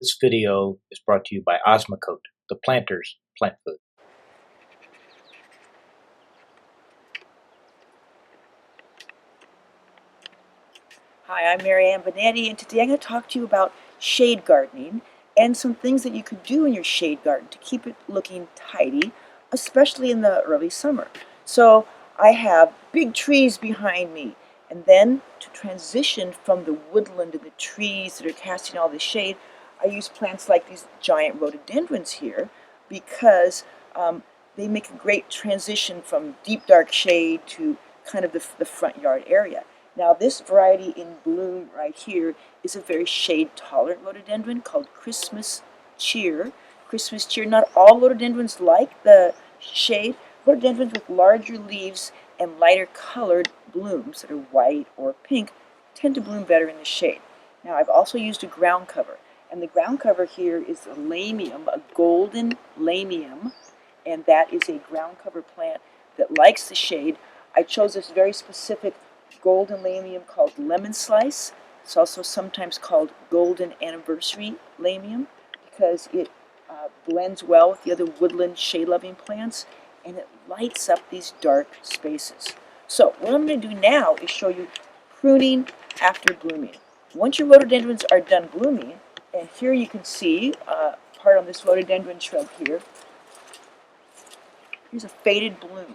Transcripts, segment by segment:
This video is brought to you by Osmocote, the Planters plant food. Hi, I'm Marianne Binetti, and today I'm going to talk to you about shade gardening and some things that you could do in your shade garden to keep it looking tidy, especially in the early summer. So I have big trees behind me, and then to transition from the woodland and the trees that are casting all the shade, I use plants like these giant rhododendrons here because they make a great transition from deep dark shade to kind of the front yard area. Now this variety in bloom right here is a very shade tolerant rhododendron called Christmas Cheer. Christmas Cheer, not all rhododendrons like the shade. Rhododendrons with larger leaves and lighter colored blooms that are white or pink tend to bloom better in the shade. Now I've also used a ground cover, and the ground cover here is a lamium, a golden lamium, and that is a ground cover plant that likes the shade. I chose this very specific golden lamium called lemon slice. It's also sometimes called golden anniversary lamium because it blends well with the other woodland shade-loving plants, and it lights up these dark spaces. So what I'm going to do now is show you pruning after blooming. Once your rhododendrons are done blooming, and here you can see part on this rhododendron shrub here, here's a faded bloom.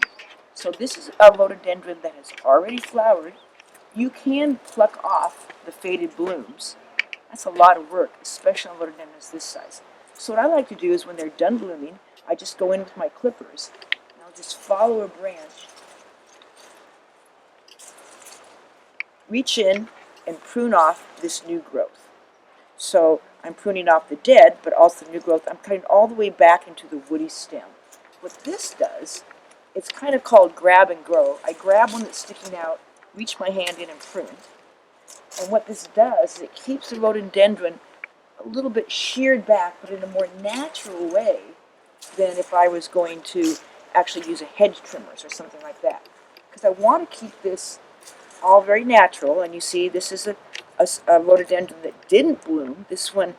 So this is a rhododendron that has already flowered. You can pluck off the faded blooms. That's a lot of work, especially on rhododendrons this size. So what I like to do is when they're done blooming, I just go in with my clippers, and I'll just follow a branch, reach in, and prune off this new growth. So I'm pruning off the dead, but also the new growth. I'm cutting all the way back into the woody stem. What this does, it's kind of called grab and grow. I grab one that's sticking out, reach my hand in and prune. And what this does is it keeps the rhododendron a little bit sheared back, but in a more natural way than if I was going to actually use a hedge trimmers or something like that. Because I want to keep this all very natural, and you see this is a rhododendron that didn't bloom. This one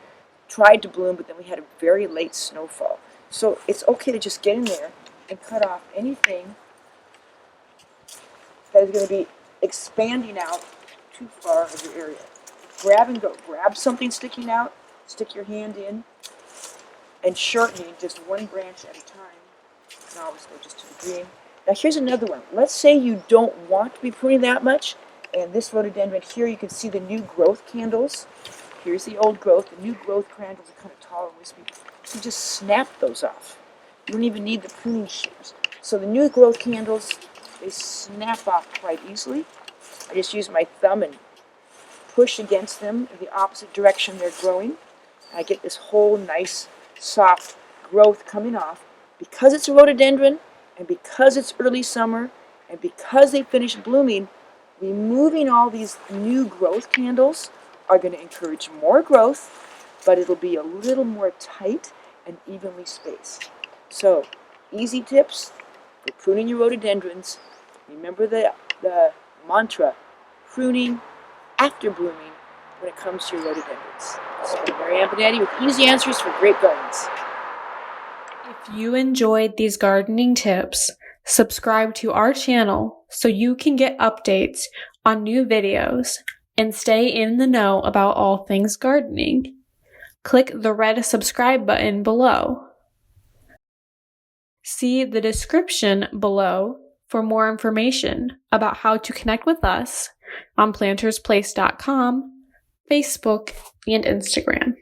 tried to bloom, but then we had a very late snowfall. So it's okay to just get in there and cut off anything that is going to be expanding out too far of your area. Grab and go. Grab something sticking out, stick your hand in, and shortening just one branch at a time. And I'll just go just to the green. Now here's another one. Let's say you don't want to be pruning that much, and this rhododendron here, you can see the new growth candles. Here's the old growth. The new growth candles are kind of taller than this. You just snap those off. You don't even need the pruning shears. So the new growth candles, they snap off quite easily. I just use my thumb and push against them in the opposite direction they're growing. I get this whole nice, soft growth coming off. Because it's a rhododendron, and because it's early summer, and because they finished blooming, removing all these new growth candles are going to encourage more growth, but it'll be a little more tight and evenly spaced. So, easy tips for pruning your rhododendrons. Remember the mantra, pruning after blooming when it comes to your rhododendrons. This is Marianne Binetti with easy answers for great gardens. If you enjoyed these gardening tips, subscribe to our channel so you can get updates on new videos and stay in the know about all things gardening. Click the red subscribe button below. See the description below for more information about how to connect with us on PlantersPlace.com, Facebook, and Instagram.